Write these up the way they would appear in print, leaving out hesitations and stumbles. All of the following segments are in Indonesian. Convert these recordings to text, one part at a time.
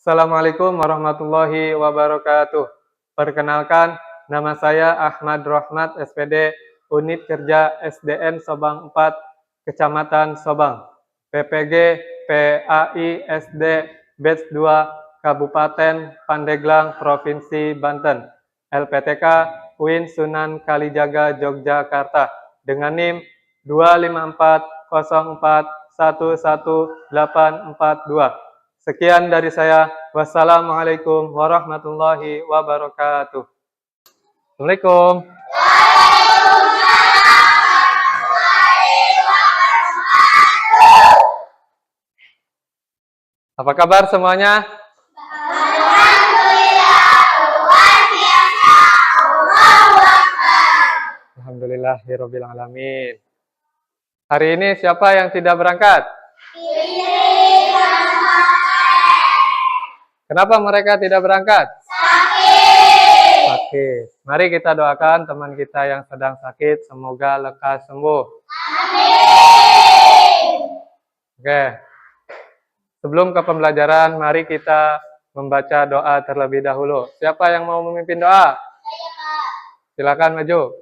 Assalamualaikum warahmatullahi wabarakatuh. Perkenalkan, nama saya Ahmad Rahmat, SPD, Unit Kerja SDN Sobang 4, Kecamatan Sobang. PPG PAI SD Batch 2, Kabupaten Pandeglang, Provinsi Banten. LPTK UIN Sunan Kalijaga, Yogyakarta. Dengan NIM 25404111842. Sekian dari saya. Wassalamualaikum warahmatullahi wabarakatuh. Assalamualaikum. Apa kabar semuanya? Alhamdulillahirabbil alamin. Hari ini siapa yang tidak berangkat? Kenapa mereka tidak berangkat? Sakit. Mari kita doakan teman kita yang sedang sakit, semoga lekas sembuh. Amin. Oke. Sebelum ke pembelajaran, mari kita membaca doa terlebih dahulu. Siapa yang mau memimpin doa? Saya, Pak. Silakan maju.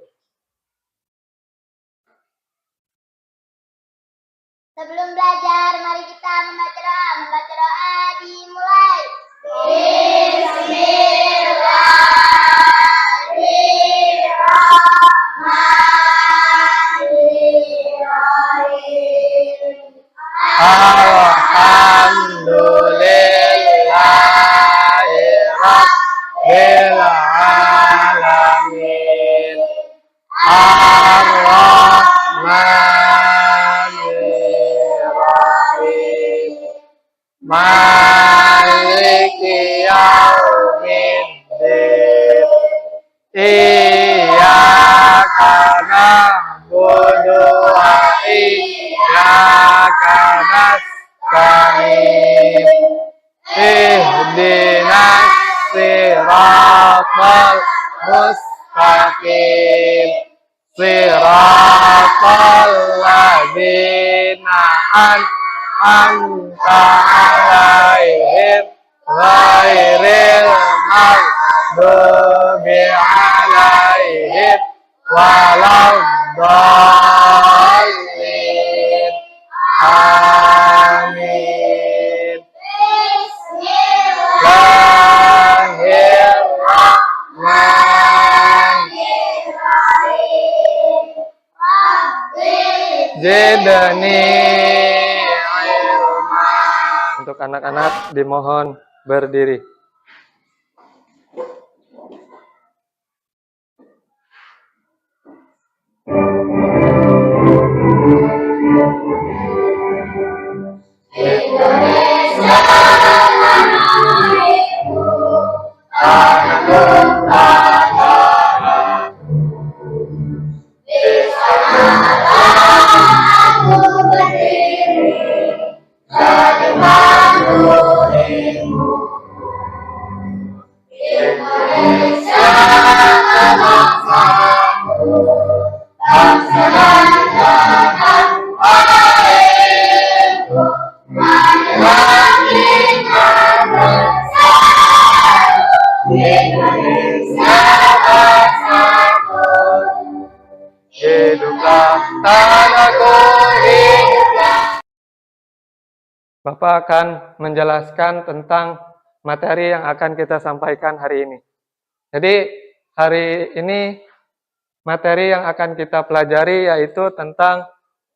Sebelum belajar, mari kita membaca doa. Membaca doa dimulai. Bismillahirrahmanirrahim. Alhamdulillahirabbil alamin. Ar-Rahmanir-Rahim. Maliki yaumiddin. Iyyaka na'budu wa iyyaka nasta'in. Ihdinas siratal mustaqim. Siratal ladzina an'amta 'alaihim ghairil maghdubi 'alaihim waladdallin. Amin. Bismillahirrahmanirrahim. Zidni ilma. Untuk anak-anak dimohon berdiri. Hiduplah tanahku, hiduplah. Bapak akan menjelaskan tentang materi yang akan kita sampaikan hari ini. Jadi hari ini materi yang akan kita pelajari yaitu tentang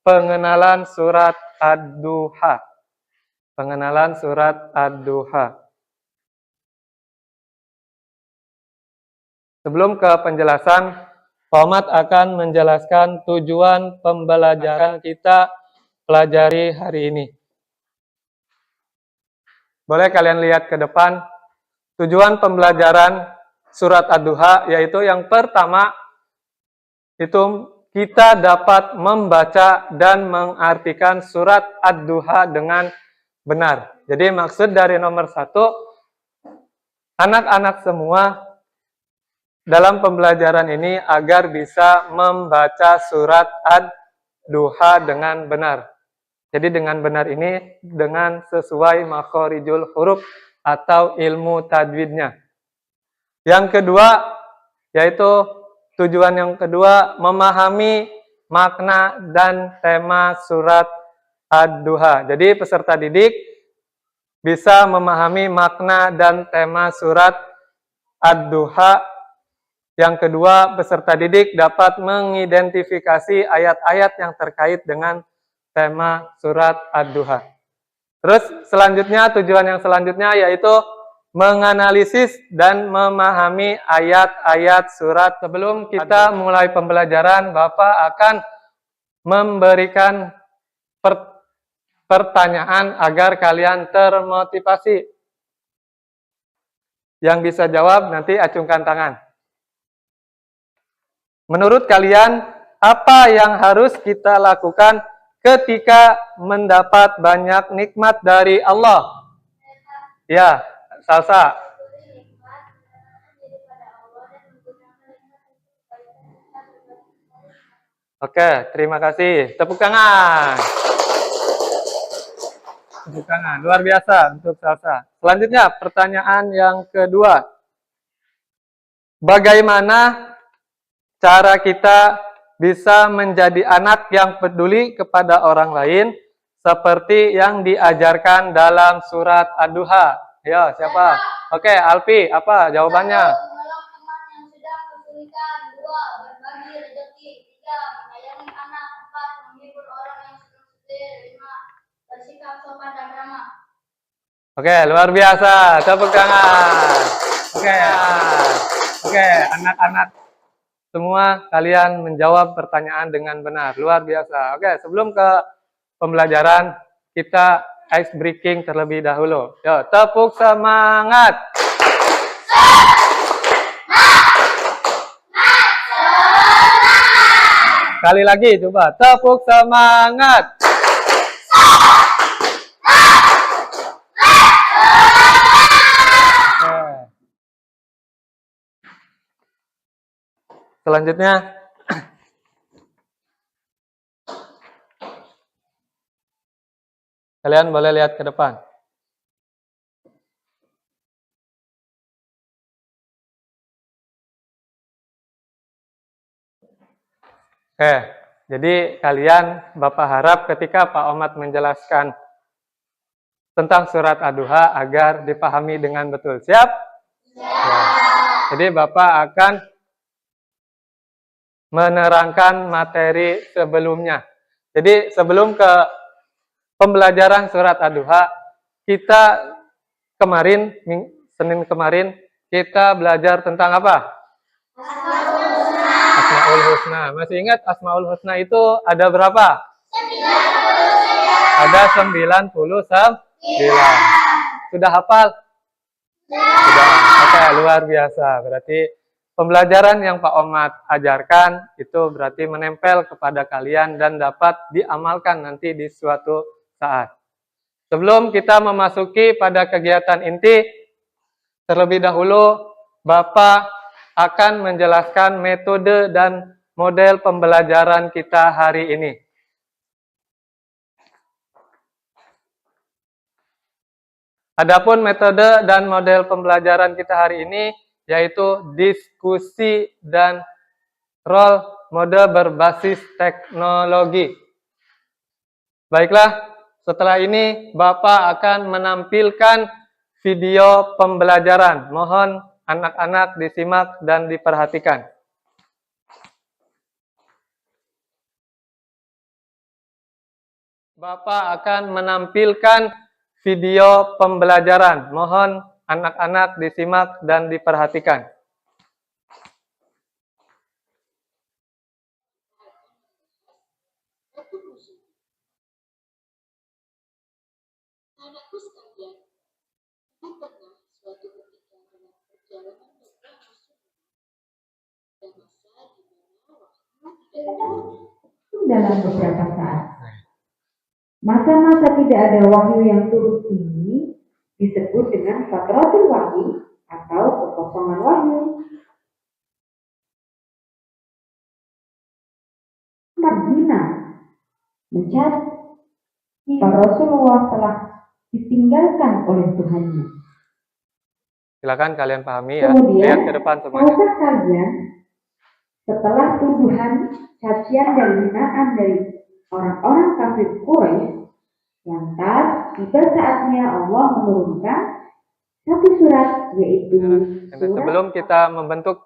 pengenalan surat Ad-Duha. Pengenalan surat Ad-Duha. Sebelum ke penjelasan, Pak Ahmad akan menjelaskan tujuan pembelajaran kita pelajari hari ini. Boleh kalian lihat ke depan. Tujuan pembelajaran surat Ad-Duha yaitu yang pertama, itu kita dapat membaca dan mengartikan surat Ad-Duha dengan benar. Jadi maksud dari nomor 1, anak-anak semua dalam pembelajaran ini agar bisa membaca surat Ad-Duha dengan benar. Jadi dengan benar ini dengan sesuai makhorijul huruf atau ilmu tajwidnya. Yang kedua, yaitu tujuan yang kedua, memahami makna dan tema surat Ad-Duha. Jadi peserta didik bisa memahami makna dan tema surat Ad-Duha. Yang kedua, peserta didik dapat mengidentifikasi ayat-ayat yang terkait dengan tema surat Ad-Duha. Terus selanjutnya, tujuan yang selanjutnya yaitu menganalisis dan memahami ayat-ayat surat. Sebelum kita mulai pembelajaran, Bapak akan memberikan pertanyaan agar kalian termotivasi. Yang bisa jawab nanti acungkan tangan. Menurut kalian, apa yang harus kita lakukan ketika mendapat banyak nikmat dari Allah? Ya, Salsa. Oke, terima kasih. Tepuk tangan. Tepuk tangan. Luar biasa untuk Salsa. Selanjutnya, pertanyaan yang kedua. Bagaimana cara kita bisa menjadi anak yang peduli kepada orang lain seperti yang diajarkan dalam surat Ad-Duha? Ya, siapa? Oke, Alfi, apa jawabannya? Menolong teman yang sedang kesulitan. 2. Berbagi rezeki. 3. Menyayangi anak. 4. Menghibur orang yang sedang sedih. 5. Bersikap sopan dan ramah. Oke, luar biasa. Tepuk tangan. Oke, anak-anak semua kalian menjawab pertanyaan dengan benar. Luar biasa. Oke, sebelum ke pembelajaran, kita ice breaking terlebih dahulu. Yo, tepuk semangat. Sekali lagi coba, tepuk semangat. Selanjutnya, kalian boleh lihat ke depan. Oke, jadi kalian, Bapak harap ketika Pak Omat menjelaskan tentang surat Ad-Duha agar dipahami dengan betul. Siap? Ya. Jadi Bapak akan menerangkan materi sebelumnya. Jadi sebelum ke pembelajaran surat Ad-Duha, kita kemarin, Senin kemarin, kita belajar tentang apa? Asmaul Husna. Masih ingat Asmaul Husna itu ada berapa? 99. Ada 99. Sudah hafal? Sudah. Oke, luar biasa. Berarti pembelajaran yang Pak Omat ajarkan itu berarti menempel kepada kalian dan dapat diamalkan nanti di suatu saat. Sebelum kita memasuki pada kegiatan inti, terlebih dahulu Bapak akan menjelaskan metode dan model pembelajaran kita hari ini. Adapun metode dan model pembelajaran kita hari ini yaitu diskusi dan role model berbasis teknologi. Baiklah, setelah ini Bapak akan menampilkan video pembelajaran. Mohon anak-anak disimak dan diperhatikan. Bapak akan menampilkan video pembelajaran. Mohon anak-anak disimak dan diperhatikan. Anakku sekalian, aku pernah suatu ketika dalam perjalanan menuju dan masa di mana wahyu tidak turun dalam beberapa saat. Masa-masa tidak ada wahyu yang turun ini disebut dengan fatratul wahyu atau kekosongan wahyu. Madinah mencari para Rasulullah telah ditinggalkan oleh Tuhannya. Silakan kalian pahami ya. Kemudian, Lihat ke depan semuanya. tahukah kalian setelah tuduhan, cacian dan hinaan dari orang-orang kafir Quraisy, lantas tiba saatnya Allah menurunkan satu surat, yaitu surat. Sebelum kita membentuk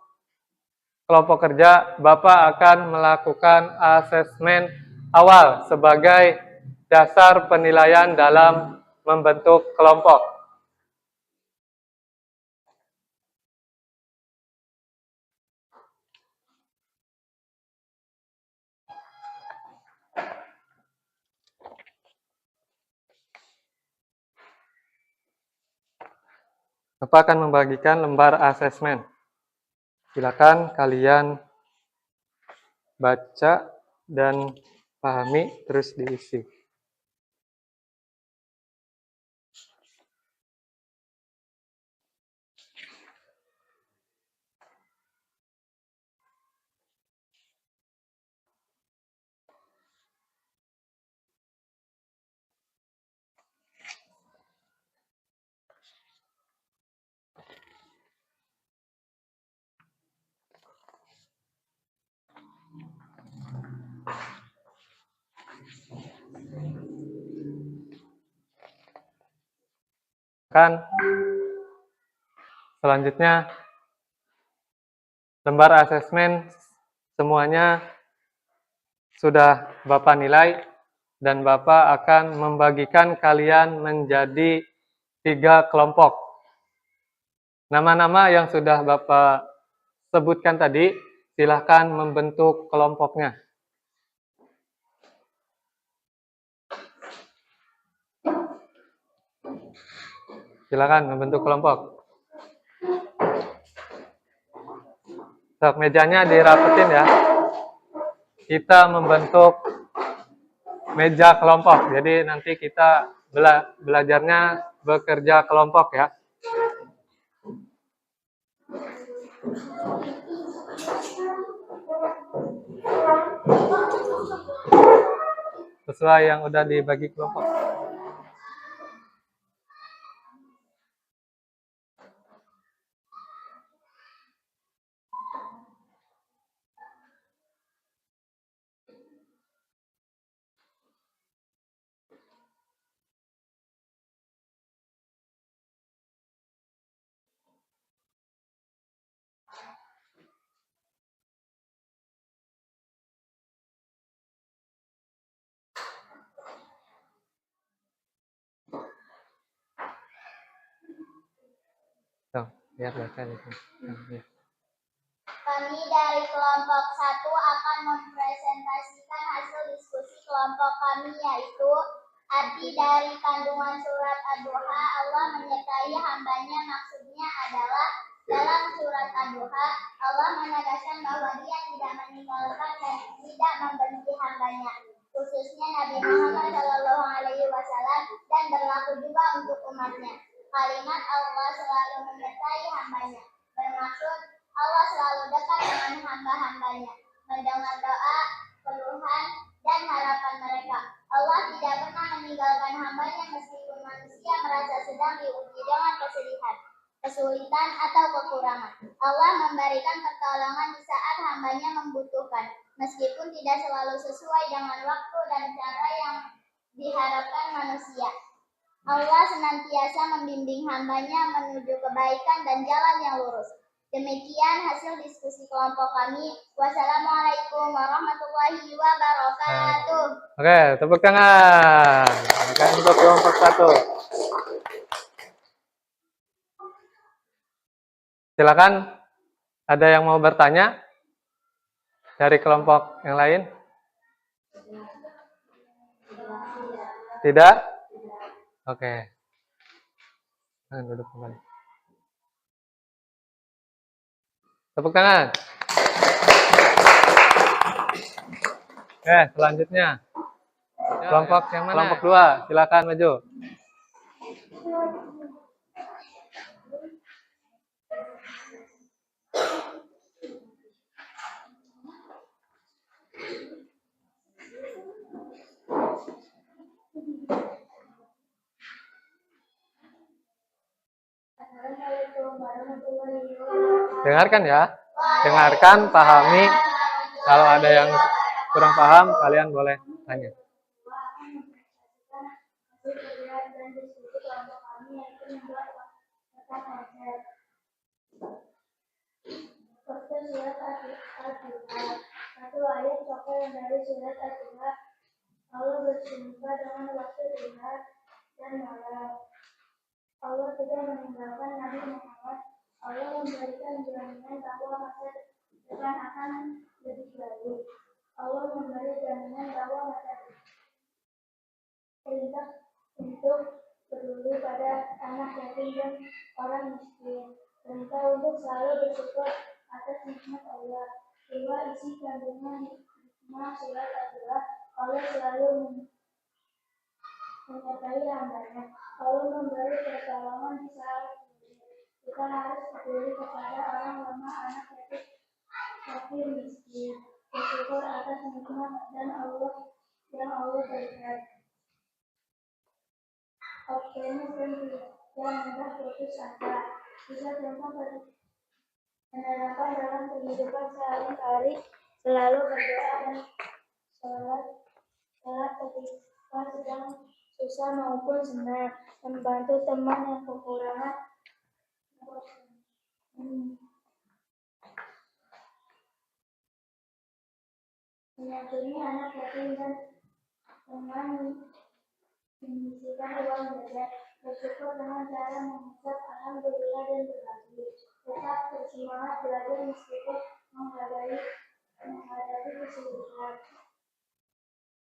kelompok kerja, Bapak akan melakukan asesmen awal sebagai dasar penilaian dalam membentuk kelompok. Bapak akan membagikan lembar asesmen. Silakan kalian baca dan pahami terus diisi. Kan selanjutnya lembar asesmen semuanya sudah Bapak nilai dan Bapak akan membagikan kalian menjadi 3 kelompok. Nama-nama yang sudah Bapak sebutkan tadi, silahkan membentuk kelompoknya. Silakan membentuk kelompok. Mejanya dirapetin ya. Kita membentuk meja kelompok. Jadi nanti kita belajarnya bekerja kelompok ya. Sesuai yang udah dibagi kelompok. Tuh, lihat baca di sini. Kami dari kelompok 1 akan mempresentasikan hasil diskusi kelompok kami, yaitu arti dari kandungan surat Ad-Duha. Allah menyertai hambanya, maksudnya adalah dalam surat Ad-Duha Allah menegaskan bahwa Dia tidak meninggalkan dan tidak membenci hambanya, khususnya Nabi Muhammad SAW, dan berlaku juga untuk umatnya. Kalimat Allah selalu menyertai hambanya bermaksud Allah selalu dekat dengan hamba-hambanya, mendengar doa, keluhan, dan harapan mereka. Allah tidak pernah meninggalkan hambanya meskipun manusia merasa sedang diuji dengan kesedihan, kesulitan, atau kekurangan. Allah memberikan pertolongan di saat hambanya membutuhkan, meskipun tidak selalu sesuai dengan waktu dan cara yang diharapkan manusia. Allah senantiasa membimbing hambanya menuju kebaikan dan jalan yang lurus. Demikian hasil diskusi kelompok kami. Wassalamualaikum warahmatullahi wabarakatuh. Oke, tepuk tangan. Oke, untuk kelompok 1. Silakan, ada yang mau bertanya dari kelompok yang lain? Tidak? Oke. Duduk kembali. Tepuk tangan. Oke, selanjutnya. Kelompok yang mana? Kelompok 2, silakan maju. Assalamualaikum warahmatullahi Dengarkan ya. Dengarkan, pahami. Kalau ada yang kurang paham, kalian boleh tanya. Satu ayat tokoh dari surat Al-Duha. Allah bersumpah dengan waktu duha dan malam. Allah tidak meninggalkan Nabi Muhammad. Allah memberikan jaminan bahwa masa depan akan lebih baik. Allah memberi jaminan bahwa masa perintah untuk peduli pada anak yatim dan orang miskin. Perintah untuk selalu bersyukur atas nikmat Allah. Dua isi kandungan hikmah surat Al-Duha. Allah selalu menyertai hambanya. Allah memberi pertolongan di saat kita harus peduli kepada orang lemah, anak yatim, fakir, miskin. Bersyukur atas nikmat dan Allah yang Allah berikan. Optimis dan tidak mudah putus asa. Bisa contoh penerapan dalam kehidupan sehari-hari, selalu berdoa dan sholat ketika sedang susah maupun senang, membantu teman yang kekurangan, menyantuni anak yatim dan teman menyisihkan uang jajan, bersyukur dengan cara mengucap alhamdulillah dan berbagi, tetap bersemangat belajar meskipun menghadapi kesulitan.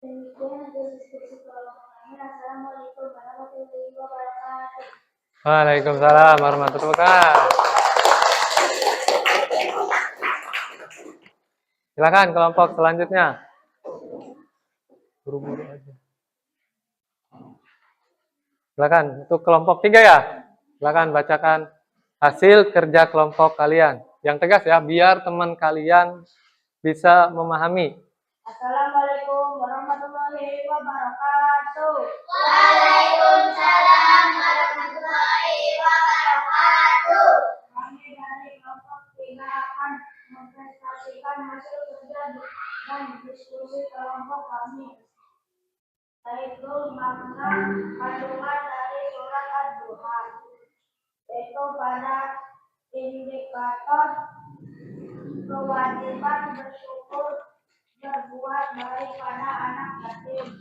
Demikian diskusi kelompok kami. Assalamualaikum warahmatullahi wabarakatuh. Waalaikumsalam warahmatullahi wabarakatuh. Silakan kelompok selanjutnya. Buru-buru aja. Silakan, untuk kelompok 3 ya. Silakan bacakan hasil kerja kelompok kalian. Yang tegas ya, biar teman kalian bisa memahami. Assalamualaikum warahmatullahi wabarakatuh. Waalaikumsalam warahmatullahi wabarakatuh. Kami dari kelompok 3 akan mempresentasikan hasil kerja dan diskusi kelompok kami, yaitu makna kandungan dari surat Ad-Duha, yaitu pada indikator kewajiban bersyukur, berbuat baik pada anak yatim,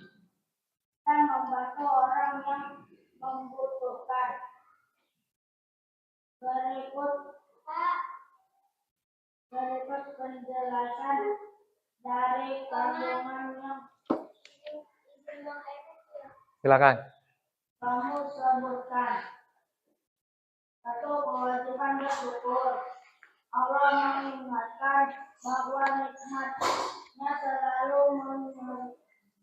dan membantu orang yang membutuhkan. Berikut penjelasan dari kandungannya. Silakan. Kamu sebutkan. Satu, kewajiban bersyukur. Allah mengingatkan bahwa nikmatnya selalu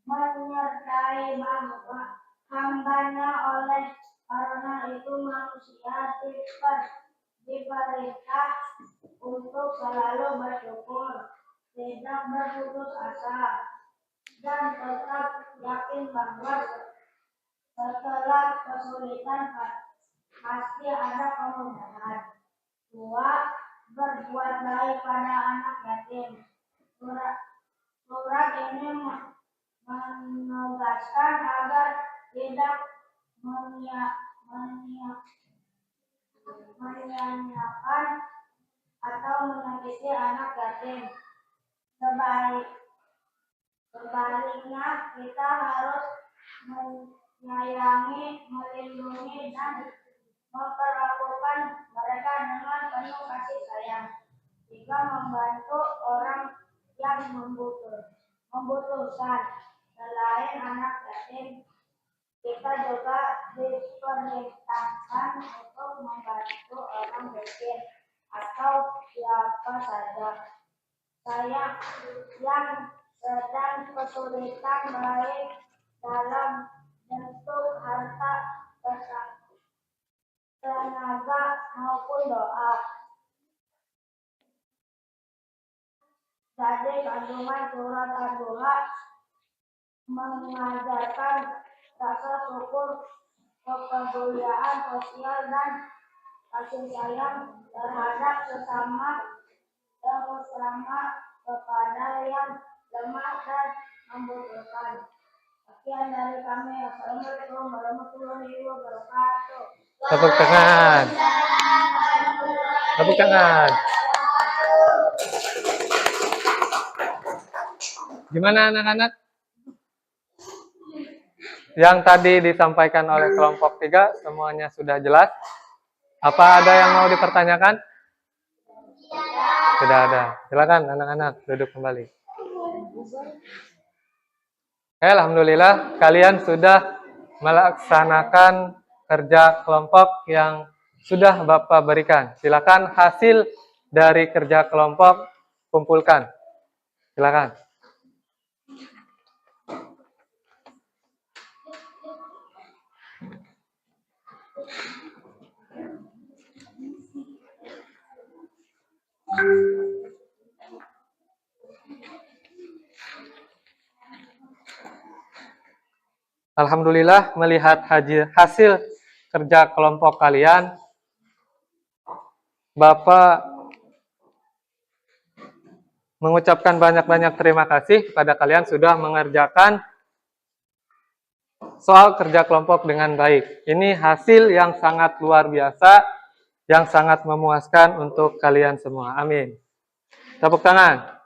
menyertai hambanya. Oleh karena itu manusia diperintah untuk selalu bersyukur, tidak berputus asa, dan tetap yakin bahwa setelah kesulitan pasti ada kemudahan. 2, berbuat baik pada anak yatim. Surat ini menegaskan agar tidak menyanyiakan atau menyakiti anak yatim. Sebaliknya, kita harus menyayangi, melindungi, dan memperlakukan mereka dengan penuh kasih sayang, hingga membantu orang yang membutuhkan. Selain anak yatim, kita juga diperintahkan untuk membantu orang miskin atau siapa saja yang sedang kesulitan, baik dalam bentuk harta, tenaga maupun doa. Jadi kandungan surat Ad-Duha mengajarkan rasa syukur, kepedulian sosial, dan kasih sayang terhadap sesama kepada yang lemah dan membutuhkan. Sekian dari kami. Assalamualaikum warahmatullahi wabarakatuh. Tepuk tangan. Tepuk tangan. Gimana anak-anak? Yang tadi disampaikan oleh kelompok 3 semuanya sudah jelas? Apa ada yang mau dipertanyakan? Tidak ada. Silakan anak-anak duduk kembali. Alhamdulillah kalian sudah melaksanakan kerja kelompok yang sudah Bapak berikan. Silakan hasil dari kerja kelompok kumpulkan. Silakan. Alhamdulillah melihat hasil kerja kelompok kalian, Bapak mengucapkan banyak-banyak terima kasih kepada kalian sudah mengerjakan soal kerja kelompok dengan baik. Ini hasil yang sangat luar biasa, yang sangat memuaskan untuk kalian semua. Amin. Tepuk tangan.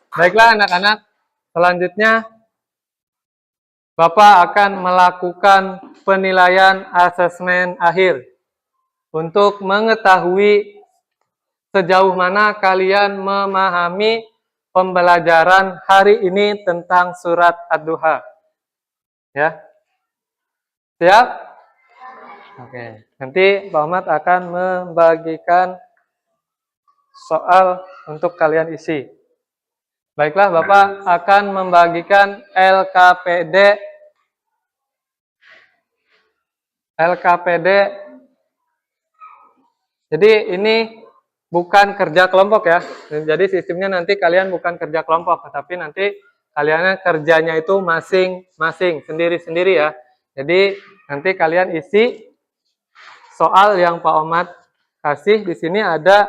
Baiklah anak-anak, selanjutnya Bapak akan melakukan penilaian asesmen akhir untuk mengetahui sejauh mana kalian memahami pembelajaran hari ini tentang surat Ad-Duha. Ya. Siap? Oke. Nanti Pak Ahmad akan membagikan soal untuk kalian isi. Baiklah, Bapak akan membagikan LKPD. Jadi ini bukan kerja kelompok ya. Jadi sistemnya nanti kalian bukan kerja kelompok, tetapi nanti kalian kerjanya itu masing-masing, sendiri-sendiri ya. Jadi nanti kalian isi soal yang Pak Ahmad kasih di sini ada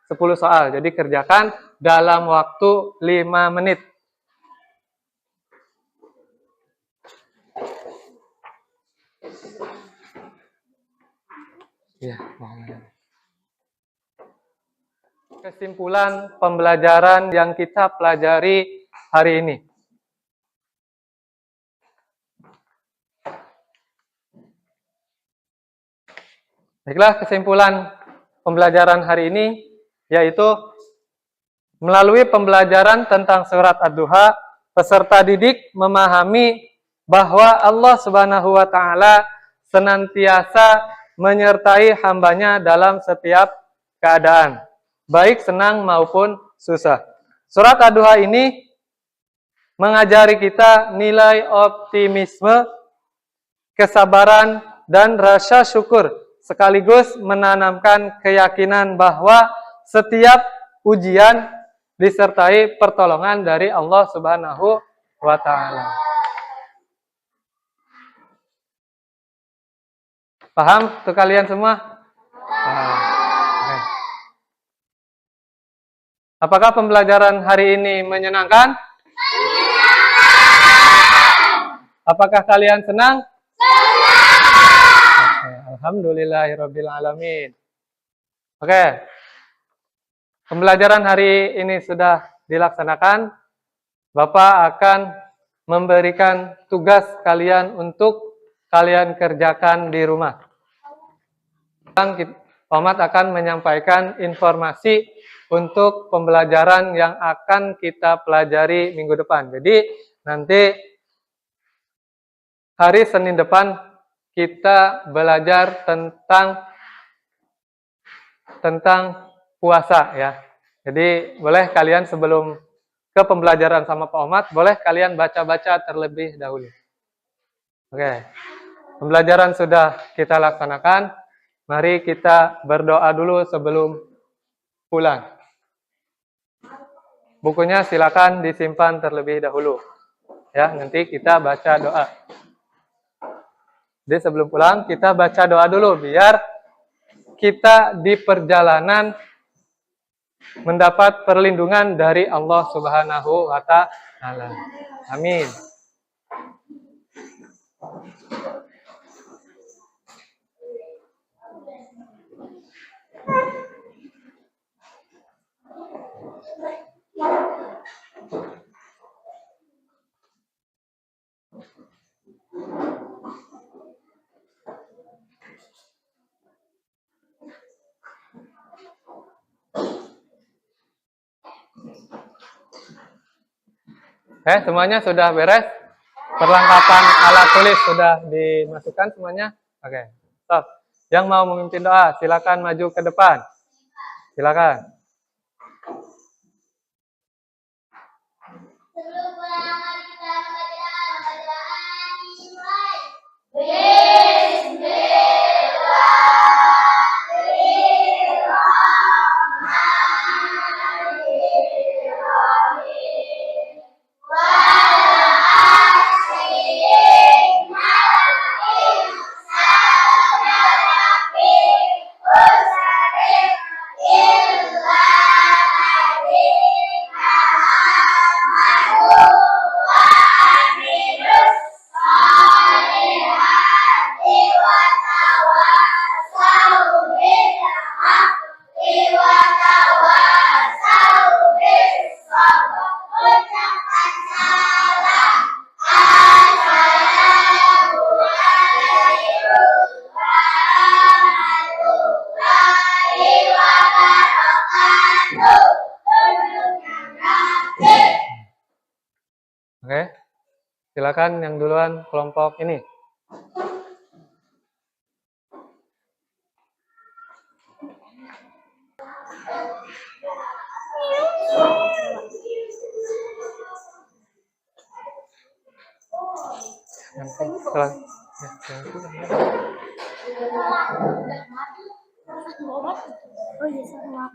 10 soal. Jadi kerjakan dalam waktu 5 menit. Ya, kesimpulan pembelajaran yang kita pelajari hari ini. Baiklah, kesimpulan pembelajaran hari ini yaitu melalui pembelajaran tentang surat Ad-Duha, peserta didik memahami bahwa Allah Subhanahu wa taala senantiasa menyertai hambanya dalam setiap keadaan, baik senang maupun susah. Surat Ad-Duha ini mengajari kita nilai optimisme, kesabaran, dan rasa syukur, sekaligus menanamkan keyakinan bahwa setiap ujian disertai pertolongan dari Allah Subhanahu wa taala. Paham tuh kalian semua? Paham. Apakah pembelajaran hari ini menyenangkan? Apakah kalian senang? Alhamdulillahirabbil alamin. Oke. Pembelajaran hari ini sudah dilaksanakan. Bapak akan memberikan tugas kalian untuk kalian kerjakan di rumah. Ahmad akan menyampaikan informasi untuk pembelajaran yang akan kita pelajari minggu depan. Jadi nanti hari Senin depan kita belajar tentang puasa ya. Jadi boleh kalian sebelum ke pembelajaran sama Pak Ahmad, boleh kalian baca-baca terlebih dahulu. Oke. Pembelajaran sudah kita laksanakan. Mari kita berdoa dulu sebelum pulang. Bukunya silakan disimpan terlebih dahulu. Ya, nanti kita baca doa. Jadi sebelum pulang kita baca doa dulu biar kita di perjalanan mendapat perlindungan dari Allah Subhanahu wa Ta'ala. Amin. Semuanya sudah beres? Perlengkapan alat tulis sudah dimasukkan semuanya? Oke, stop. Yang mau memimpin doa, silakan maju ke depan. Silakan. Sebelum pulang, mari kita membaca dimulai. Oke, silakan yang duluan kelompok ini. Oh iya, sama.